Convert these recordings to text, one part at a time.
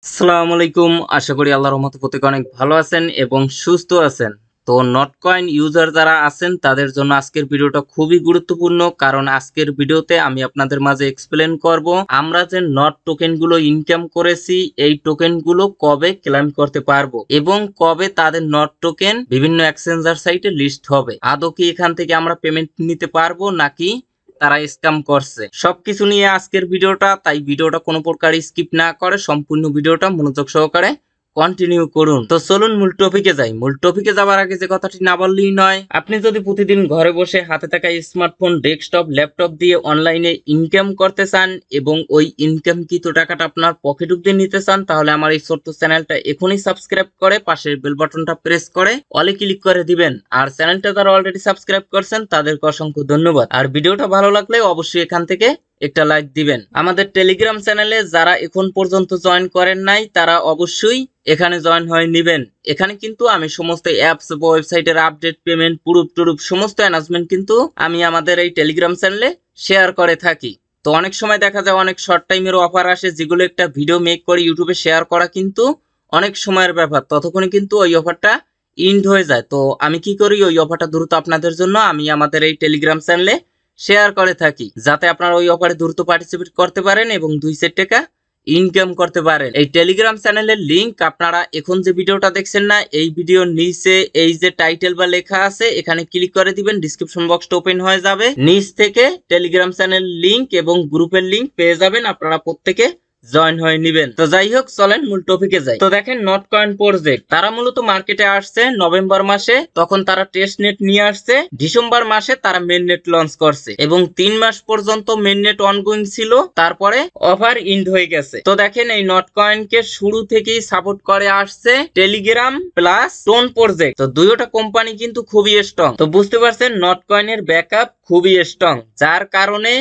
আসসালামু আলাইকুম। আশা করি আল্লাহর রহমতে প্রত্যেকে অনেক ভালো আছেন এবং সুস্থ আছেন। তো নটকয়েন ইউজার যারা আছেন তাদের জন্য আজকের ভিডিওটা খুবই গুরুত্বপূর্ণ, কারণ আজকের ভিডিওতে আমি আপনাদের মাঝে এক্সপ্লেন করব আমরা যে নট টোকেনগুলো ইনকাম করেছি এই টোকেনগুলো কবে ক্লেম করতে পারবো এবং কবে তাদের নট টোকেন বিভিন্ন এক্সচেঞ্জার সাইটে লিস্ট হবে। আদৌ কি এখান থেকে আমরা পেমেন্ট নিতে পারবো নাকি তারা স্ক্যাম করছে, সবকিছু নিয়ে আজকের ভিডিওটা। তাই ভিডিওটা কোনো প্রকার স্কিপ না করে সম্পূর্ণ ভিডিওটা মনোযোগ সহকারে কন্টিনিউ করুন। তো চলুন মূল টপিকে যাই। মূল টপিকে যাওয়ার আগে যে কথাটি না বললেই নয়, আপনি যদি প্রতিদিন ঘরে বসে হাতে থাকা স্মার্টফোন, ডেস্কটপ, ল্যাপটপ দিয়ে অনলাইনে ইনকাম করতে চান এবং ওই ইনকামকৃত টাকাটা আপনার পকেট অব্দি নিতে চান, তাহলে আমার এই ছোট্ট চ্যানেলটা এখনই সাবস্ক্রাইব করে পাশের বেল বাটনটা প্রেস করে অলে ক্লিক করে দিবেন। আর চ্যানেলটা যারা অলরেডি সাবস্ক্রাইব করছেন তাদেরকে অসংখ্য ধন্যবাদ। আর ভিডিওটা ভালো লাগলে অবশ্যই এখান থেকে একটা লাইক দিবেন। আমাদের টেলিগ্রাম চ্যানেলে যারা এখন পর্যন্ত জয়েন করেন নাই তারা অবশ্যই এখানে জয়েন হয়ে নেবেন। এখানে কিন্তু আমি সমস্ত অ্যাপস, ওয়েবসাইটের আপডেট, পেমেন্ট, প্রুফ টুরুফ সমস্ত অ্যানাউন্সমেন্ট কিন্তু আমি আমাদের এই টেলিগ্রাম চ্যানেলে শেয়ার করে থাকি। তো অনেক সময় দেখা যায় অনেক শর্ট টাইমের অফার আসে, যেগুলো একটা ভিডিও মেক করে ইউটিউবে শেয়ার করা কিন্তু অনেক সময়ের ব্যাপার, ততক্ষণে কিন্তু ওই অফারটা ইন্ড হয়ে যায়। তো আমি কি করি, ওই অফারটা দ্রুত আপনাদের জন্য আমি আমাদের এই টেলিগ্রাম চ্যানেলে শেয়ার করে থাকি, যাতে আপনারা ওই অফারে দ্রুত পার্টিসিপেট করতে পারেন এবং 2 টাকা ইনকাম করতে পারেন। এই টেলিগ্রাম চ্যানেলের লিংক আপনারা এখন যে ভিডিওটা দেখছেন না, এই ভিডিওর নিচে এই যে টাইটেল বা লেখা আছে এখানে ক্লিক করে দিবেন, ডিসক্রিপশন বক্সটা ওপেন হয়ে যাবে, নিচ থেকে টেলিগ্রাম চ্যানেল লিংক এবং গ্রুপের লিংক পেয়ে যাবেন, আপনারা প্রত্যেকে জয়েন হয়ে নেবেন। তো যাই হোক, চলেন মূল টপিকে যাই। তো দেখেন, নটকয়েন প্রজেক্ট তারা মূলত মার্কেটে আসছে নভেম্বর মাসে, তখন তারা টেস্ট নেট নিয়ে আসছে। ডিসেম্বর মাসে তারা মেন নেট লঞ্চ করছে এবং 3 মাস পর্যন্ত মেন নেট অনগোয়িং ছিল, তারপরে অফার ইন্ড হয়ে গেছে। তো দেখেন, এই নটকয়েন কে শুরু থেকেই সাপোর্ট করে আসছে টেলিগ্রাম প্লাস টোন প্রজেক্ট। তো দুইটা কোম্পানি কিন্তু খুবই স্ট্রং। তো বুঝতে পারছেন নটকয়েনের ব্যাকআপ খুবই স্ট্রং, যার কারণে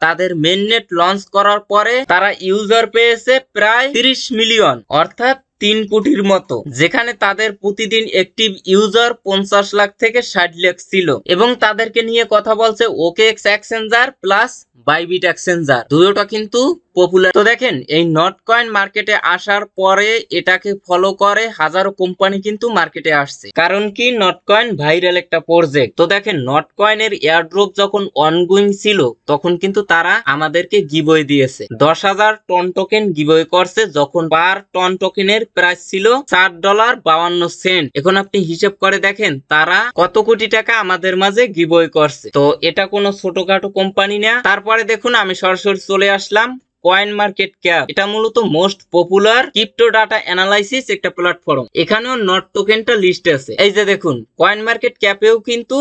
তাদের মেননেট লঞ্চ করার পরে তারা ইউজার পেয়েছে প্রায় 30 মিলিয়ন, অর্থাৎ 3 কোটির মতো, যেখানে তাদের প্রতিদিন অ্যাক্টিভ ইউজার 50 লাখ থেকে 60 লাখ ছিল। এবং তাদেরকে নিয়ে কথা বলছে OKX exchanger plus Bybit exchanger, দুটোটা কিন্তু পপুলার। তো দেখেন, এই নটকয়েন মার্কেটে আসার পরে এটাকে ফলো করে হাজারো কোম্পানি কিন্তু মার্কেটে আসছে। কারণ কি, নটকয়েন ভাইরাল একটা প্রজেক্ট। তো দেখেন, নটকয়েনের এয়ারড্রপ যখন অনগোয়িং ছিল তখন কিন্তু তারা আমাদেরকে গিভওয়ে দিয়েছে। 10,000 টন টোকেন গিভওয়ে করছে, যখন পার টন টোকেনের প্রাইস ছিল $4.52। এখন আপনি হিসেব করে দেখেন তারা কত কোটি টাকা আমাদের মাঝে গিভওয়ে করছে। তো এটা কোনো ছোটখাটো কোম্পানি না। তারপরে দেখুন, আমি সরাসরি চলে আসলাম কয়েন মার্কেট ক্যাপ। এটা মূলত most popular crypto data analysis একটা প্ল্যাটফর্ম। এখানেও নট টোকেনটা লিস্ট আছে। এই যে দেখুন, কয়েন মার্কেট ক্যাপেও কিন্তু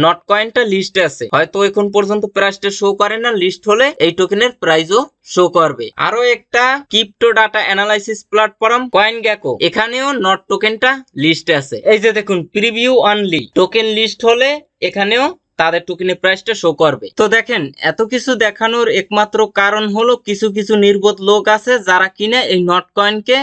নট কয়েনটা লিস্ট আছে। হয়তো এখন পর্যন্ত প্রাইসটা শো করে না, লিস্ট হলে এই টোকেনের প্রাইসও শো করবে। আরো একটা crypto data analysis platform CoinGecko, এখানেও নট টোকেনটা লিস্ট আছে। এই যে দেখুন, প্রিভিউ অনলি, টোকেন লিস্ট হলে এখানেও তাদের টোকেনের প্রাইসটা শো করবে। তো দেখেন, এত কিছু দেখানোর একমাত্র কারণ হলো কিছু কিছু নির্বোধ লোক আছে যারা কিনা এই নটকয়েনকে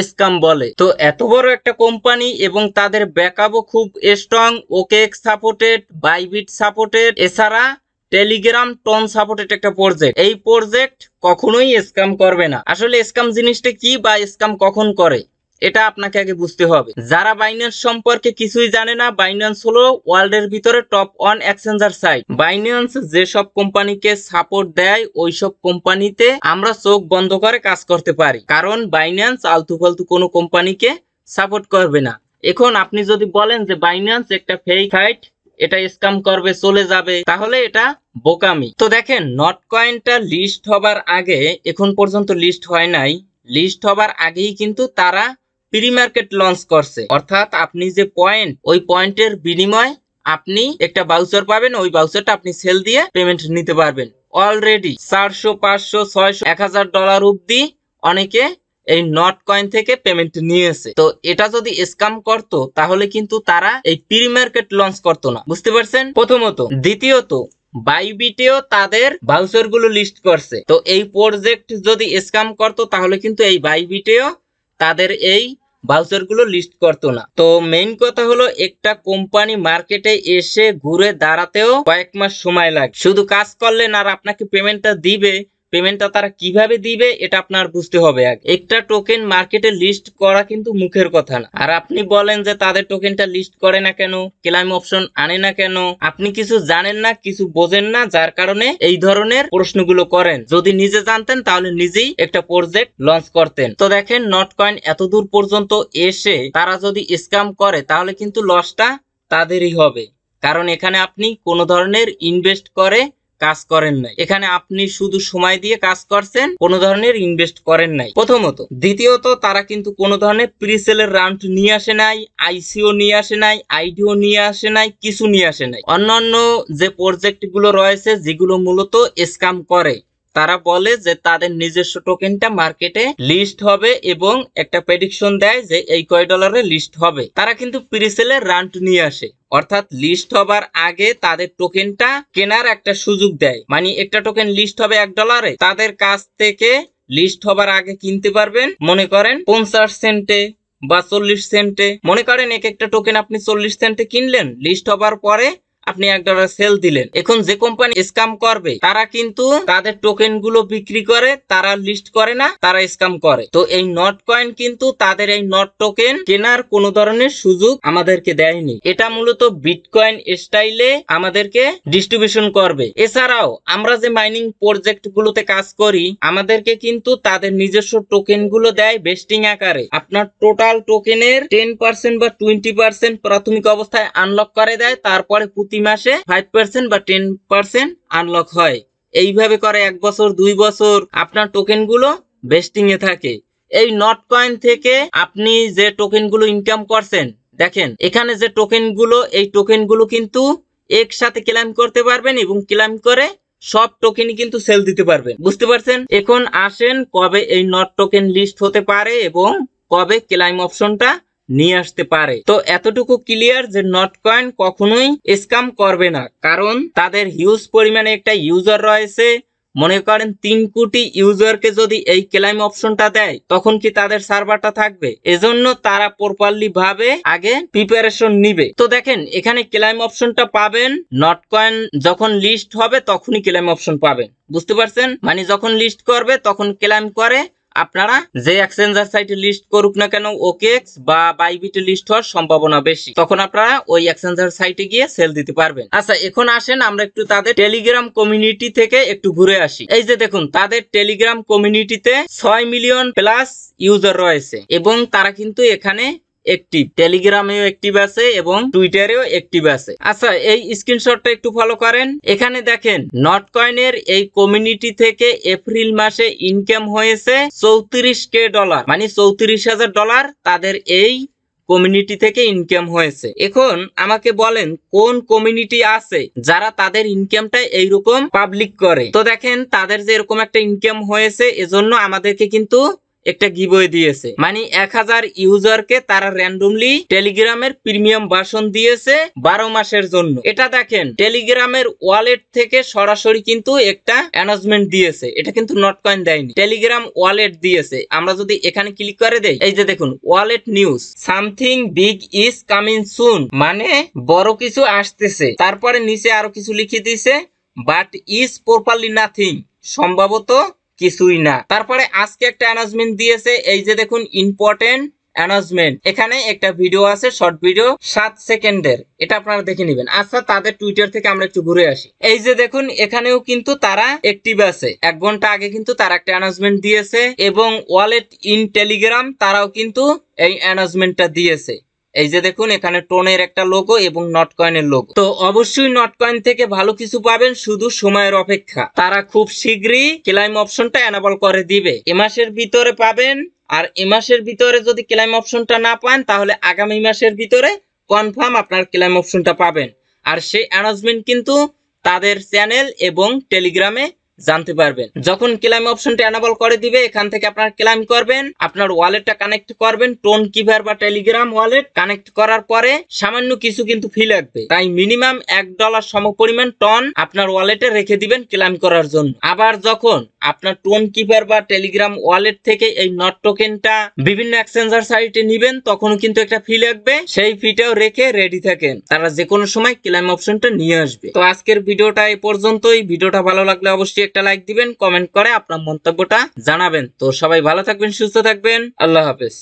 স্ক্যাম বলে। তো এত বড় একটা কোম্পানি এবং তাদের ব্যাকআপও খুব strong, OKX supported, Bybit supported, এছাড়া টেলিগ্রাম টোন সাপোর্টেড একটা প্রজেক্ট। এই প্রজেক্ট কখনোই স্ক্যাম করবে না। আসলে স্ক্যাম জিনিসটা কি বা স্ক্যাম কখন করে এটা আপনাকে আগে বুঝতে হবে। যারা বাইন্যান্স সম্পর্কে কিছুই জানে না, বাইন্যান্স হলো ওয়ার্ল্ডের ভিতরে টপ 1 এক্সচেঞ্জার সাইট। বাইন্যান্স যেসব কোম্পানিকে সাপোর্ট দেয় ওইসব কোম্পানিতে আমরা চোখ বন্ধ করে কাজ করতে পারি, কারণ বাইন্যান্স আলতু ফালতু কোনো কোম্পানিকে সাপোর্ট করবে না। এখন আপনি যদি বলেন যে বাইন্যান্স একটা ফেক সাইট, এটা স্ক্যাম করবে, চলে যাবে, তাহলে এটা বোকামি। তো দেখেন, নটকয়েনটা লিস্ট হবার আগে, এখন পর্যন্ত লিস্ট হয় নাই, লিস্ট হবার আগেই কিন্তু তারা প্রি মার্কেট লঞ্চ করছে। অর্থাৎ আপনি যে পয়েন্ট, ওই পয়েন্টের বিনিময়ে আপনি একটা ভাউচার পাবেন, ওই ভাউচারটা আপনি সেল দিয়ে পেমেন্ট নিতে পারবেন। অলরেডি 400, 500, 600, $1000 অব্দি অনেকে এই নটকয়েন থেকে পেমেন্ট নিয়েছে। তো এটা যদি স্ক্যাম করতো তাহলে কিন্তু তারা এই প্রি মার্কেট লঞ্চ করতো না, বুঝতে পারছেন, প্রথমত। দ্বিতীয়ত, বাইবিটেও তাদের ভাউচার গুলো লিস্ট করছে। তো এই প্রজেক্ট যদি স্ক্যাম করতো তাহলে কিন্তু এই বাইবিটেও তাদের এই ভাউচার গুলো লিস্ট করতো না। তো মেইন কথা হলো, একটা কোম্পানি মার্কেটে এসে ঘুরে দাঁড়াতেও কয়েক মাস সময় লাগে। শুধু কাজ করলেন আর আপনাকে পেমেন্টটা দিবে, পেমেন্টটা তারা কিভাবে দিবে এটা আপনার বুঝতে হবে। আগে একটা টোকেন মার্কেটে লিস্ট করা কিন্তু মুখের কথা না। আর আপনি বলেন যে তাদের টোকেনটা লিস্ট করে না কেন, ক্লাইম অপশন আনে না কেন, আপনি কিছু জানেন না, কিছু বোঝেন না, যার কারণে এই ধরনের প্রশ্নগুলো করেন। যদি নিজে জানতেন তাহলে নিজেই একটা প্রজেক্ট লঞ্চ করতেন। তো দেখেন নটকয়েন এত দূর পর্যন্ত এসে তারা যদি স্ক্যাম করে তাহলে কিন্তু লসটা তাদেরই হবে। কারণ এখানে আপনি কোনো ধরনের ইনভেস্ট করে কাজ করেন নাই, এখানে আপনি শুধু সময় দিয়ে কাজ করছেন, কোনো ধরনের ইনভেস্ট করেন নাই প্রথমত। দ্বিতীয়ত তারা কিন্তু কোনো ধরনের প্রিসেলের রাউন্ড নিয়ে আসে নাই, আইসিও নিয়ে আসে নাই, আইডিও নিয়ে আসে নাই, কিছু নিয়ে আসে নাই। অন্যান্য যে প্রজেক্ট গুলো রয়েছে যেগুলো মূলত স্ক্যাম করে, তারা বলে যে তাদের নিজস্ব টোকেনটা মার্কেটে লিস্ট হবে এবং একটা প্রেডিকশন দেয় যে এই কয় ডলারে লিস্ট হবে। তারা কিন্তু প্রিসেলের রাউন্ড নিয়ে আসে, অর্থাৎ লিস্ট হবার আগে তাদের টোকেনটা কেনার একটা সুযোগ দেয়। মানে একটা টোকেন লিস্ট হবে $1, তাদের কাছ থেকে লিস্ট হবার আগে কিনতে পারবেন মনে করেন 50 সেন্টে বা 40 সেন্টে। মনে করেন এক একটা টোকেন আপনি 40 সেন্টে কিনলেন, লিস্ট হবার পরে আপনি $1 সেল দিলেন। এখন যে কোম্পানি স্ক্যাম করবে তারা কিন্তু তাদের টোকেন গুলো বিক্রি করে, তারা লিস্ট করে না, তারা স্ক্যাম করে। তো এই নটকয়েন কিন্তু তাদের এই নট টোকেন কেনার কোনো ধরনের সুযোগ আমাদেরকে দেয়নি। এটা মূলত বিটকয়েন স্টাইলে আমাদেরকে ডিস্ট্রিবিউশন করবে। এছাড়াও আমরা যে মাইনিং প্রজেক্ট গুলোতে কাজ করি আমাদেরকে কিন্তু তাদের নিজস্ব টোকেন গুলো দেয় বেস্টিং আকারে। আপনার টোটাল টোকেনের 10% বা 20% প্রাথমিক অবস্থায় আনলক করে দেয়, তারপরে প্রতি মাসে 5% বা 10% আনলক হয়। এইভাবে করে 1 বছর 2 বছর আপনার টোকেন গুলো বেস্টিং এ থাকে। এই নটকয়েন থেকে আপনি যে টোকেন গুলো ইনকাম করছেন, দেখেন এখানে যে টোকেন গুলো, এই টোকেন গুলো কিন্তু একসাথে ক্লেম করতে পারবেন এবং ক্লেম করে সব টোকেনই কিন্তু সেল দিতে পারবেন। বুঝতে পারছেন? এখন আসেন কবে এই নট টোকেন লিস্ট হতে পারে এবং কবে ক্লেম অপশনটা নিয়ে আসতে পারে। তো এতটুকু ক্লিয়ার যে নটকয়েন কখনোই স্ক্যাম করবে না, কারণ তাদের হিউজ পরিমাণে একটা ইউজার রয়েছে। মনে করেন 3 কোটি ইউজারকে যদি এই ক্লেম অপশনটা দেয় তখন কি তাদের সার্ভারটা থাকবে? এজন্য তারা প্রপারলি ভাবে আগে প্রিপারেশন নিবে। তো দেখেন এখানে ক্লেম অপশনটা পাবেন নটকয়েন যখন লিস্ট হবে তখনই ক্লেম অপশন পাবেন। বুঝতে পারছেন? মানে যখন লিস্ট করবে তখন ক্লেম করে আপনারা যে এক্সচেঞ্জার সাইটে লিস্ট করুক না কেন, ওকেএক্স বা বাইবিটে লিস্ট হওয়ার সম্ভাবনা বেশি, তখন আপনারা ওই এক্সচেঞ্জার সাইটে গিয়ে সেল দিতে পারবেন। আচ্ছা এখন আসেন আমরা একটু তাদের টেলিগ্রাম কমিউনিটি থেকে একটু ঘুরে আসি। এই যে দেখুন তাদের টেলিগ্রাম কমিউনিটিতে 6 মিলিয়ন প্লাস ইউজার রয়েছে এবং তারা কিন্তু এখানে অ্যাক্টিভ, টেলিগ্রামেও অ্যাক্টিভ আছে এবং টুইটারেও অ্যাক্টিভ আছে। আচ্ছা এই স্ক্রিনশটটা একটু ফলো করেন। এখানে দেখেন নটকয়েনের এই কমিউনিটি থেকে এপ্রিল মাসে ইনকাম হয়েছে $34,000, মানে $34,000 তাদের এই কমিউনিটি থেকে ইনকাম হয়েছে। এখন আমাকে বলেন কোন কমিউনিটি আছে যারা তাদের ইনকামটা এইরকম পাবলিক করে? তো দেখেন তাদের যে এরকম একটা ইনকাম হয়েছে এজন্য আমাদেরকে কিন্তু একটা গিভওয়ে দিয়েছে, মানে 1000 ইউজারকে তারা র্যান্ডমলি টেলিগ্রামের প্রিমিয়াম ভার্সন দিয়েছে 12 মাসের জন্য। এটা দেখেন টেলিগ্রামের ওয়ালেট থেকে সরাসরি কিন্তু একটা অ্যানাউন্সমেন্ট দিয়েছে, এটা কিন্তু নটকয়েন দেয়নি, টেলিগ্রাম ওয়ালেট দিয়েছে। আমরা যদি এখানে ক্লিক করে দেই, এই যে দেখুন wallet news, something big is coming soon, মানে বড় কিছু আসতেছে। তারপরে নিচে আরো কিছু লিখে দিয়েছে, বাট ইজ প্রপারলি নাথিং, সম্ভবত কিছুই না। তারপরে আজকে একটা অ্যানাউন্সমেন্ট দিয়েছে, এই যে দেখুন ইম্পর্টেন্ট অ্যানাউন্সমেন্ট, এখানে একটা ভিডিও আছে, শর্ট ভিডিও 7 সেকেন্ডের, এটা আপনারা দেখে নেবেন। আচ্ছা তাদের টুইটার থেকে আমরা একটু ঘুরে আসি। এই যে দেখুন এখানেও কিন্তু তারা অ্যাক্টিভ আছে, 1 ঘন্টা আগে কিন্তু তারা একটা অ্যানাউন্সমেন্ট দিয়েছে এবং ওয়ালেট ইন টেলিগ্রাম তারাও কিন্তু এই অ্যানাউন্সমেন্টটা দিয়েছে। এই যে দেখুন এখানে টোনের একটা লোগো এবং নটকয়েনের লোগো। তো অবশ্যই নটকয়েন থেকে ভালো কিছু পাবেন, শুধু সময়ের অপেক্ষা। তারা খুব শীঘ্রই ক্লেম অপশনটা এনাবল করে দিবে, এ মাসের ভিতরে পাবেন। আর এ মাসের ভিতরে যদি ক্লেম অপশনটা না পান তাহলে আগামী মাসের ভিতরে কনফার্ম আপনার ক্লেম অপশনটা পাবেন। আর সেই অ্যানাউন্সমেন্ট কিন্তু তাদের চ্যানেল এবং টেলিগ্রামে জানতে পারবেন। যখন ক্লেম অপশনটা এনাবল করে দিবে এখান থেকে আপনারা ক্লেম করবেন, আপনার ওয়ালেটটা কানেক্ট করবেন টোন কিভার বা টেলিগ্রাম ওয়ালেট। কানেক্ট করার পরে সামান্য কিছু কিন্তু ফি লাগবে, তাই মিনিমাম $1 সমপরিমাণ টন আপনার ওয়ালেটে রেখে দিবেন ক্লেম করার জন্য। আবার যখন আপনার টোন কিপার বা টেলিগ্রাম ওয়ালেট থেকে এই নট টোকেনটা বিভিন্ন এক্সচেঞ্জার সাইটে নিবেন তখনও কিন্তু একটা ফি লাগবে, সেই ফিটাও রেখে রেডি থাকেন, তারা যে কোনো সময় ক্লেম অপশনটা নিয়ে আসবে। তো আজকের ভিডিওটা এই পর্যন্তই। ভিডিওটা ভালো লাগলে অবশ্যই একটা লাইক দিবেন, কমেন্ট করে আপনার মন্তব্যটা জানাবেন। তো সবাই ভালো থাকবেন, সুস্থ থাকবেন, আল্লাহ হাফেজ।